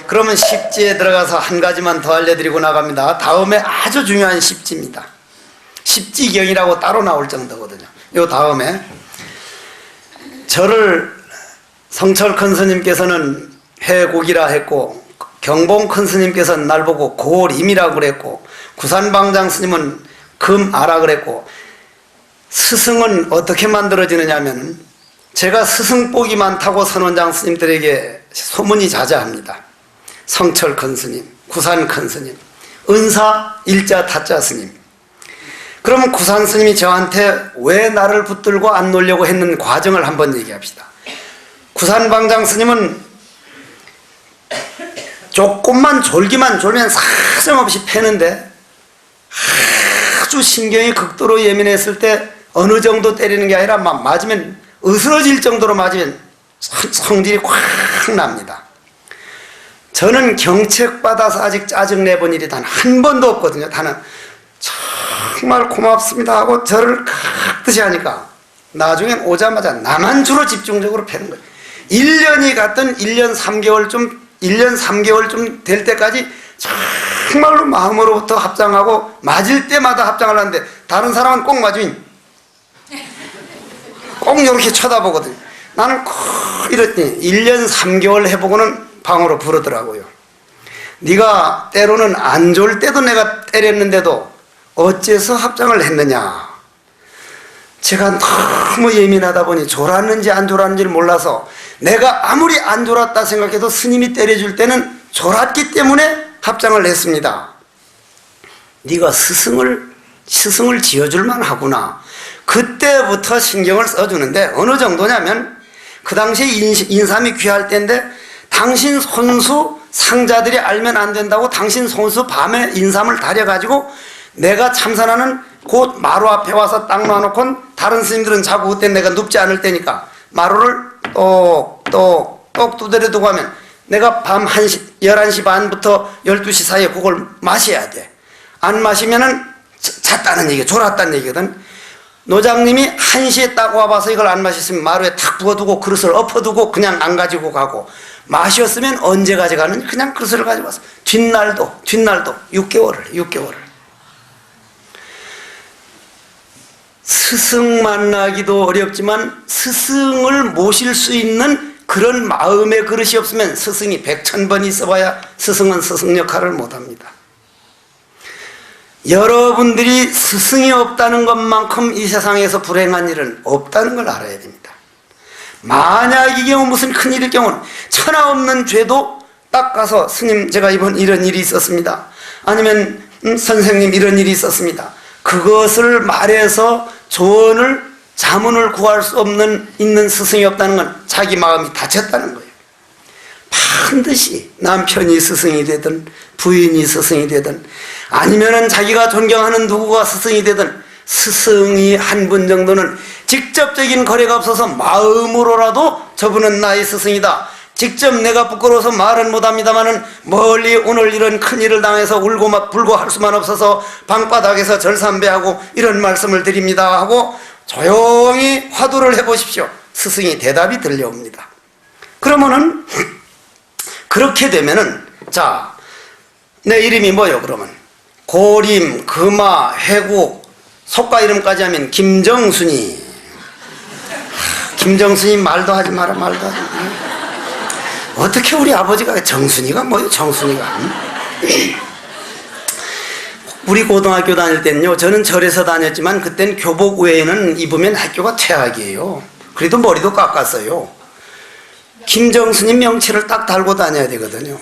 그러면 십지에 들어가서 한 가지만 더 알려드리고 나갑니다. 다음에 아주 중요한 십지입니다. 십지경이라고 따로 나올 정도거든요. 요 다음에 저를 성철 큰 스님께서는 해곡이라 했고, 경봉 큰 스님께서는 날 보고 고림이라고 그랬고, 구산방장 스님은 금아라 그랬고, 스승은 어떻게 만들어지느냐 하면, 제가 스승복이 많다고 선원장 스님들에게 소문이 자자합니다. 성철 큰 스님, 구산 큰 스님, 은사 일자 타자 스님. 그러면 구산 스님이 저한테 왜 나를 붙들고 안 놓으려고 했는 과정을 한번 얘기합시다. 구산 방장 스님은 조금만 졸기만 졸면 사정없이 패는데 아주 신경이 극도로 예민했을 때 어느 정도 때리는 게 아니라 막 맞으면 으스러질 정도로 맞으면 성질이 콱 납니다. 저는 경책받아서 아직 짜증내본 일이 단 한 번도 없거든요. 단은 정말 고맙습니다 하고 저를 깍듯이 하니까 나중엔 오자마자 나만 주로 집중적으로 패는 거예요. 1년이 갔던 1년 3개월쯤 될 때까지 정말로 마음으로부터 합장하고 맞을 때마다 합장을 하는데 다른 사람은 꼭 맞으면 꼭 이렇게 쳐다보거든요. 나는 꼭 이랬더니 1년 3개월 해보고는 방으로 부르더라고요. 네가 때로는 안 좋을 때도 내가 때렸는데도 어째서 합장을 했느냐. 제가 너무 예민하다 보니 졸았는지 안 졸았는지를 몰라서 내가 아무리 안 졸았다 생각해도 스님이 때려줄 때는 졸았기 때문에 합장을 했습니다. 네가 스승을 지어줄만 하구나. 그때부터 신경을 써주는데 어느 정도냐면 그 당시에 인삼이 귀할 때인데 당신 손수 상자들이 알면 안 된다고 당신 손수 밤에 인삼을 다려가지고 내가 참선하는 곧 마루 앞에 와서 딱 놔놓고 다른 스님들은 자고 그때 내가 눕지 않을 때니까 마루를 똑똑똑 두드려 두고 하면 내가 밤 11시 반부터 12시 사이에 그걸 마셔야 돼. 안 마시면은 잤다는 얘기, 졸았다는 얘기거든. 노장님이 1시에 딱 와봐서 이걸 안 마셨으면 마루에 탁 부어두고 그릇을 엎어두고 그냥 안 가지고 가고, 마셨으면 언제 가져가는지 그냥 그릇을 가지고 와서 뒷날도 6개월을 스승 만나기도 어렵지만 스승을 모실 수 있는 그런 마음의 그릇이 없으면 스승이 100,000번 있어봐야 스승은 스승 역할을 못합니다. 여러분들이 스승이 없다는 것만큼 이 세상에서 불행한 일은 없다는 걸 알아야 됩니다. 만약 이 경우 무슨 큰일일 경우는 천하 없는 죄도 딱 가서 스님 제가 이번 이런 일이 있었습니다. 아니면 선생님 이런 일이 있었습니다. 그것을 말해서 조언을 자문을 구할 수 있는 스승이 없다는 건 자기 마음이 다쳤다는 거예요. 반드시 남편이 스승이 되든 부인이 스승이 되든 아니면은 자기가 존경하는 누구가 스승이 되든 스승이 한 분 정도는 직접적인 거래가 없어서 마음으로라도 저분은 나의 스승이다. 직접 내가 부끄러워서 말은 못합니다마는 멀리 오늘 이런 큰일을 당해서 울고 막 불고 할 수만 없어서 방바닥에서 절삼배하고 이런 말씀을 드립니다 하고 조용히 화두를 해보십시오. 스승이 대답이 들려옵니다. 그러면은 그렇게 되면은 자, 내 이름이 뭐요? 그러면 고림, 금화, 해국, 속가 이름까지 하면 김정순이. 김정순이 말도 하지 마라. 어떻게 우리 아버지가 정순이가 뭐예요? 정순이가. 우리 고등학교 다닐 때는요, 저는 절에서 다녔지만 그땐 교복 외에는 입으면 학교가 퇴학이에요. 그래도 머리도 깎았어요. 김정순이 명치를 딱 달고 다녀야 되거든요.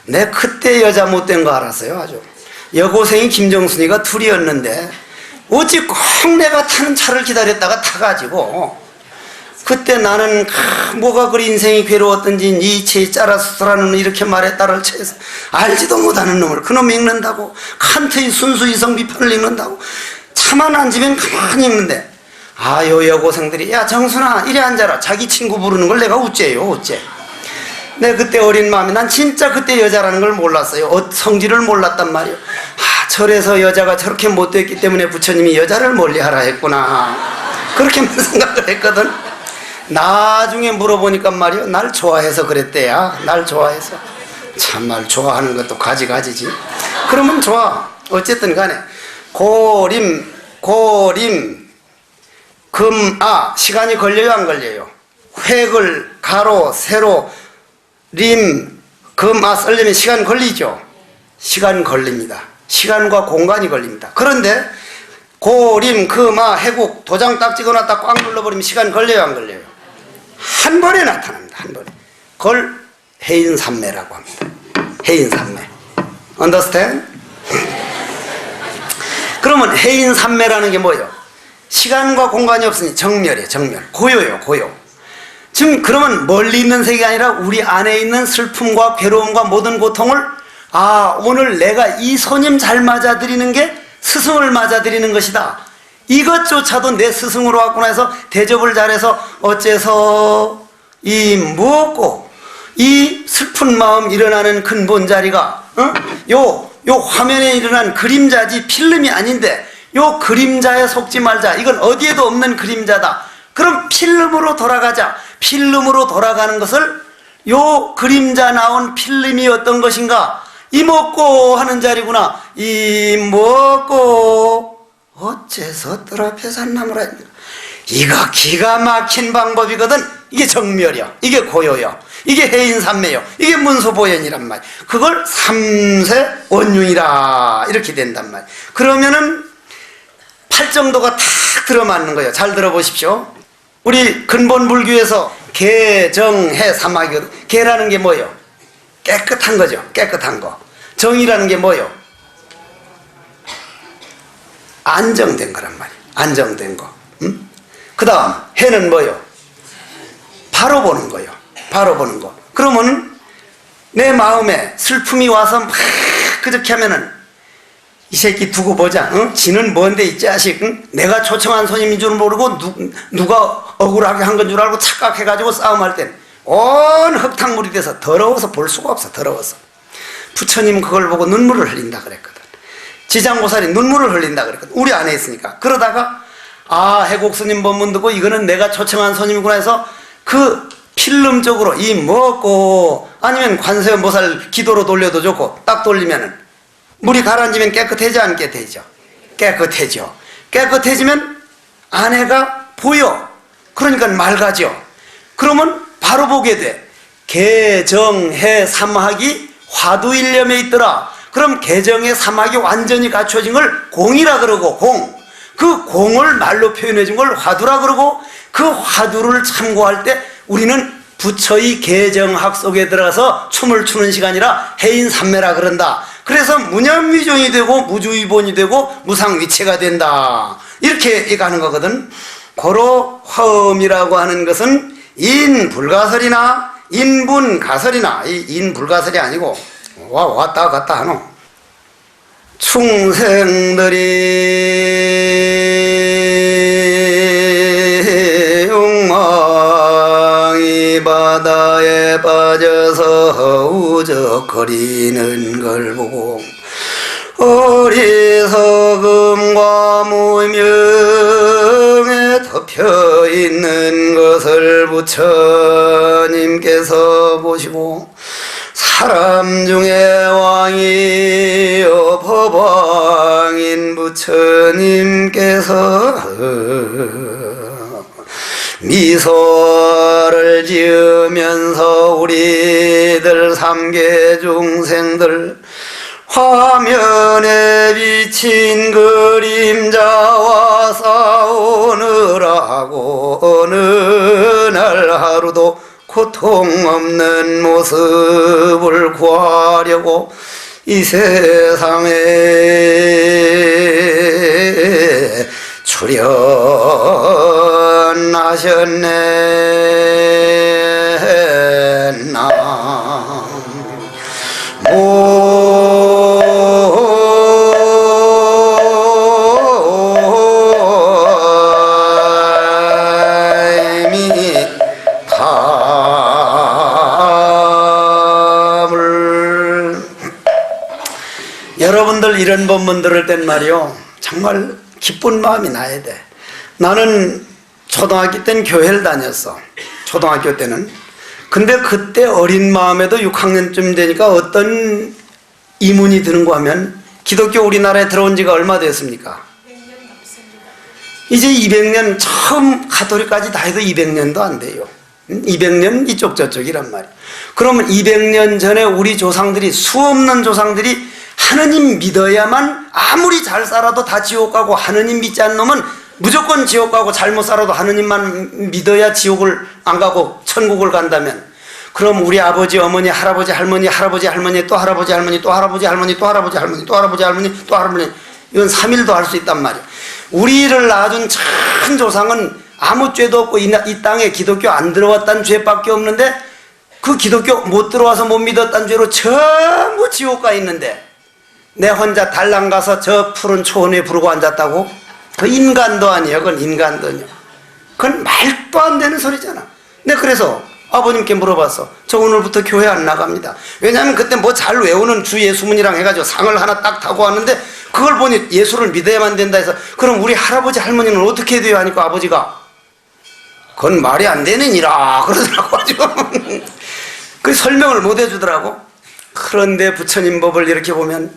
내 그때 여자 못된 거 알았어요. 아주 여고생이 김정순이가 둘이었는데 어찌 꼭 내가 타는 차를 기다렸다가 타가지고, 그때 나는 뭐가 그리 인생이 괴로웠던지 니체의 짜라수스라는 이렇게 말했다를 쳐서 알지도 못하는 놈을 그놈 읽는다고, 칸트의 순수 이성 비판을 읽는다고 차만 앉으면 가만히 읽는데, 요 여고생들이 야 정순아 이리 앉아라 자기 친구 부르는 걸 내가 어째요. 내 그때 어린 마음에 난 진짜 그때 여자라는 걸 몰랐어요. 성질을 몰랐단 말이에요. 절에서 여자가 저렇게 못됐기 때문에 부처님이 여자를 멀리하라 했구나, 그렇게만 생각을 했거든. 나중에 물어보니까 말이요, 날 좋아해서 그랬대야. 날 좋아해서. 참말 좋아하는 것도 가지가지지. 그러면 좋아. 어쨌든 간에 고림 시간이 걸려요 안 걸려요? 획을 가로 세로 림 쓰려면 시간 걸리죠. 시간 걸립니다. 시간과 공간이 걸립니다. 그런데 고림 해국 도장 딱 찍어놨다 꽉 눌러버리면 시간 걸려요 안 걸려요? 한 번에 나타납니다. 한 번에. 그걸 해인삼매라고 합니다. 해인삼매. Understand? 그러면 해인산매라는 게 뭐예요? 시간과 공간이 없으니 정멸이에요. 정멸. 고요요. 고요. 지금 그러면 멀리 있는 세계가 아니라 우리 안에 있는 슬픔과 괴로움과 모든 고통을 오늘 내가 이 손님 잘 맞아들이는 게 스승을 맞아들이는 것이다. 이것조차도 내 스승으로 왔구나 해서 대접을 잘해서 어째서 이 무엇고 이 슬픈 마음 일어나는 근본 자리가 요 화면에 일어난 그림자지 필름이 아닌데 요 그림자에 속지 말자. 이건 어디에도 없는 그림자다. 그럼 필름으로 돌아가자. 필름으로 돌아가는 것을 요 그림자 나온 필름이 어떤 것인가? 이먹고 하는 자리구나. 이먹고 어째서 뜰 앞에 산나무라. 이거 기가 막힌 방법이거든. 이게 정멸이요. 이게 고요요. 이게 해인산매요. 이게 문수보현이란 말. 그걸 삼세 원흉이라 이렇게 된단 말. 그러면은 팔정도가 탁 들어맞는 거예요. 잘 들어보십시오. 우리 근본 불교에서 개, 정, 해, 삼학이거든. 개라는 게 뭐예요? 깨끗한 거죠. 깨끗한 거. 정이라는 게 뭐예요? 안정된 거란 말이에요. 안정된 거. 그 다음 해는 뭐예요? 바로 보는 거예요. 바로 보는 거. 그러면 내 마음에 슬픔이 와서 막 그렇게 하면은 이 새끼 두고 보자. 지는 뭔데 이 자식. 내가 초청한 손님인 줄 모르고 누가 억울하게 한 건 줄 알고 착각해가지고 싸움할 땐 온 흙탕물이 돼서 더러워서 볼 수가 없어. 더러워서. 부처님 그걸 보고 눈물을 흘린다 그랬거든. 지장보살이 눈물을 흘린다 그랬거든. 우리 안에 있으니까. 그러다가 해곡스님 법문 듣고 이거는 내가 초청한 손님이구나 해서 그 필름적으로 이 먹고 아니면 관세음보살 기도로 돌려도 좋고 딱 돌리면은 물이 가라앉으면 깨끗해져 안 깨끗해져? 깨끗해져. 깨끗해지면 안에가 보여. 그러니까 맑아져. 그러면 바로 보게 돼. 개정해 삼학이 화두일념에 있더라. 그럼 개정해 삼학이 완전히 갖춰진 걸 공이라 그러고 공. 그 공을 말로 표현해 준 걸 화두라 그러고 그 화두를 참고할 때 우리는 부처의 개정학 속에 들어가서 춤을 추는 시간이라 해인산매라 그런다. 그래서 무념위종이 되고 무주의본이 되고 무상위체가 된다. 이렇게 가는 거거든. 고로 화음이라고 하는 것은 인불가설이나 인분가설이나 이 인불가설이 아니고 왔다 갔다 하노. 충생들이 욕망이 바다에 빠져서 우적거리는 걸 보고 어리석음과 무명에 덮여있는 것을 부처님께서 보시고 사람 중에 왕이여 법왕인 부처님께서 미소를 지으면서 우리들 삼계 중생들 화면에 비친 그림자와 싸우느라고 어느 날 하루도 고통 없는 모습을 구하려고 이 세상에 출연하셨네. 여러분들 이런 법문 들을 땐 말이요 정말 기쁜 마음이 나야 돼. 나는 초등학교 때는 교회를 다녔어. 초등학교 때는. 근데 그때 어린 마음에도 6학년쯤 되니까 어떤 이문이 드는가 하면 기독교 우리나라에 들어온 지가 얼마 됐습니까? 이제 200년 처음 가톨릭까지 다 해도 200년도 안 돼요. 200년 이쪽 저쪽이란 말이에요. 그러면 200년 전에 우리 조상들이 수없는 조상들이 하느님 믿어야만 아무리 잘 살아도 다 지옥 가고 하느님 믿지 않는 놈은 무조건 지옥 가고 잘못 살아도 하느님만 믿어야 지옥을 안 가고 천국을 간다면 그럼 우리 아버지 어머니 할아버지 할머니 할아버지 할머니 또 할아버지 할머니 또 할아버지 할머니 또 할아버지 할머니 또 할아버지 할머니 또 할머니 이건 3일도 할 수 있단 말이에요. 우리를 낳아준 큰 조상은 아무 죄도 없고 이 땅에 기독교 안 들어왔다는 죄밖에 없는데 그 기독교 못 들어와서 못 믿었다는 죄로 전부 지옥 가 있는데 내 혼자 달랑 가서 저 푸른 초원에 부르고 앉았다고? 그 인간도 아니에요. 그건 인간도 아니에요. 그건 말도 안 되는 소리잖아. 내가 그래서 아버님께 물어봤어. 저 오늘부터 교회 안 나갑니다. 왜냐하면 그때 뭐 잘 외우는 주 예수문이랑 해가지고 상을 하나 딱 타고 왔는데 그걸 보니 예수를 믿어야만 된다 해서 그럼 우리 할아버지 할머니는 어떻게 돼요? 하니까 아버지가 그건 말이 안 되는 이라 그러더라고. 그 설명을 못 해주더라고. 그런데 부처님 법을 이렇게 보면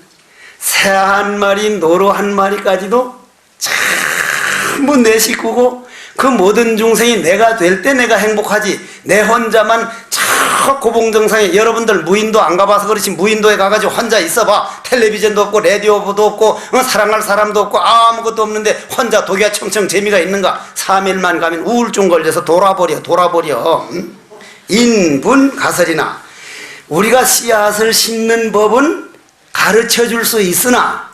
새 한 마리 노루 한 마리까지도 전부 내 식구고 그 모든 중생이 내가 될 때 내가 행복하지 내 혼자만 저 고봉정상에 여러분들 무인도 안 가봐서 그렇지 무인도에 가가지고 혼자 있어봐. 텔레비전도 없고 라디오도 없고 사랑할 사람도 없고 아무것도 없는데 혼자 독야 청청 재미가 있는가. 3일만 가면 우울증 걸려서 돌아버려. 인분 가설이나 우리가 씨앗을 심는 법은 가르쳐 줄 수 있으나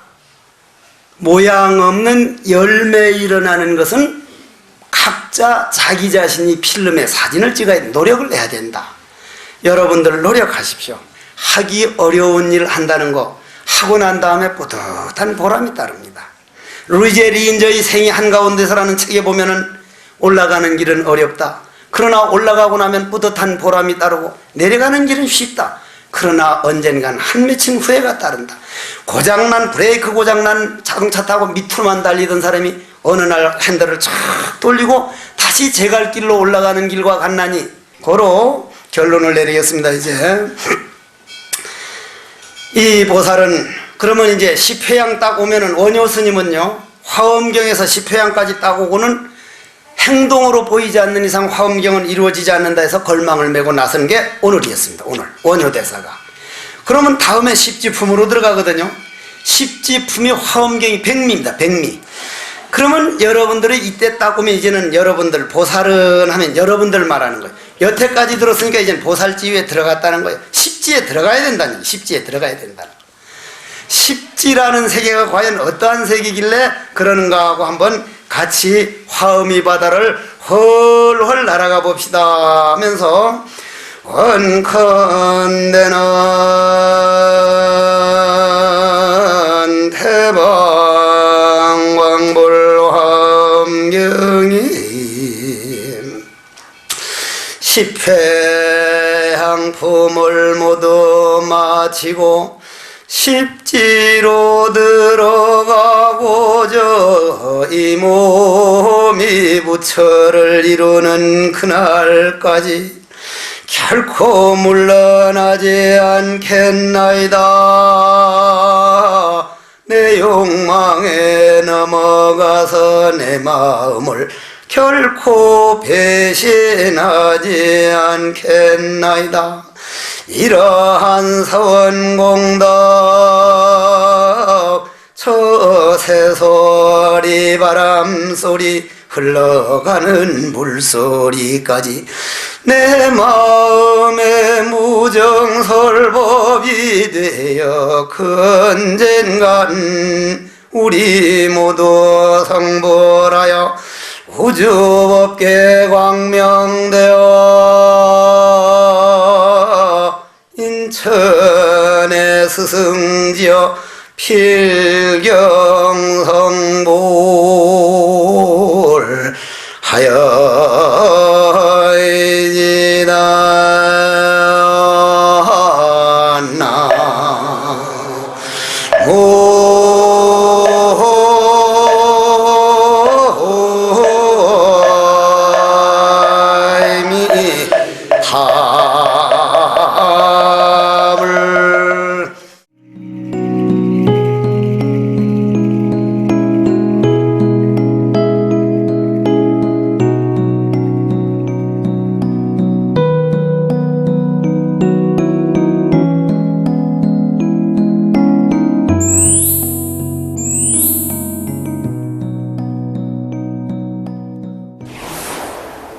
모양 없는 열매 일어나는 것은 각자 자기 자신이 필름에 사진을 찍어야 노력을 해야 된다. 여러분들 노력하십시오. 하기 어려운 일 한다는 거 하고 난 다음에 뿌듯한 보람이 따릅니다. 루이제 리인저의 생이 한가운데서라는 책에 보면은 올라가는 길은 어렵다. 그러나 올라가고 나면 뿌듯한 보람이 따르고 내려가는 길은 쉽다. 그러나 언젠간 한 맺힌 후회가 따른다. 고장난 브레이크 고장난 자동차 타고 밑으로만 달리던 사람이 어느 날 핸들을 쫙 돌리고 다시 제 갈 길로 올라가는 길과 같나니 고로 결론을 내리겠습니다. 이제 이 보살은 그러면 이제 10회양 딱 오면은 원효 스님은요 화엄경에서 10회양까지 딱 오고는 행동으로 보이지 않는 이상 화엄경은 이루어지지 않는다 해서 걸망을 메고 나선 게 오늘이었습니다. 오늘 원효대사가. 그러면 다음에 십지품으로 들어가거든요. 십지품이 화엄경이 백미입니다. 백미. 그러면 여러분들이 이때 딱 오면 이제는 여러분들 보살은 하면 여러분들 말하는 거예요. 여태까지 들었으니까 이제는 보살지위에 들어갔다는 거예요. 십지에 들어가야 된다는 거예요. 십지에 들어가야 된다는 거예요. 십지라는 세계가 과연 어떠한 세계길래 그러는가 하고 한번 같이 화엄이 바다를 헐헐 날아가 봅시다 하면서 원컨대는 대방광불화엄경이 십회향품을 모두 마치고 십지로 들어가고저 이 몸이 부처를 이루는 그날까지 결코 물러나지 않겠나이다. 내 욕망에 넘어가서 내 마음을 결코 배신하지 않겠나이다. 이러한 서원공덕 저 새소리 바람소리 흘러가는 물소리까지 내 마음의 무정설법이 되어 언젠간 우리 모두 성불하여 우주법계 광명되어 인천의 스승지어 필경성불 하여이지나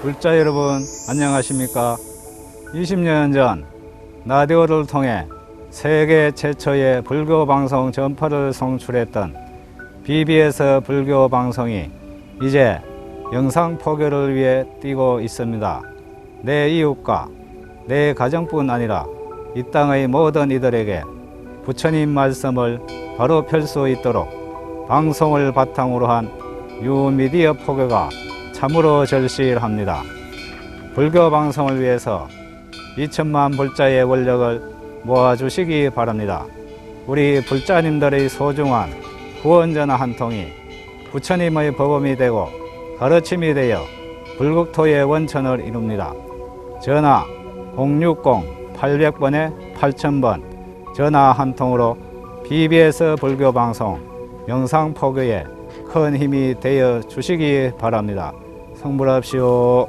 불자 여러분 안녕하십니까? 20년 전 라디오를 통해 세계 최초의 불교 방송 전파를 송출했던 BBS 불교 방송이 이제 영상 포교를 위해 뛰고 있습니다. 내 이웃과 내 가정뿐 아니라 이 땅의 모든 이들에게 부처님 말씀을 바로 펼 수 있도록 방송을 바탕으로 한 뉴미디어 포교가 참으로 절실합니다. 불교 방송을 위해서 2천만 불자의 원력을 모아주시기 바랍니다. 우리 불자님들의 소중한 후원전화 한 통이 부처님의 법음이 되고 가르침이 되어 불국토의 원천을 이룹니다. 전화 060-800번에 8000번 전화 한 통으로 BBS 불교방송 영상 포교에 큰 힘이 되어 주시기 바랍니다. 성불합시오.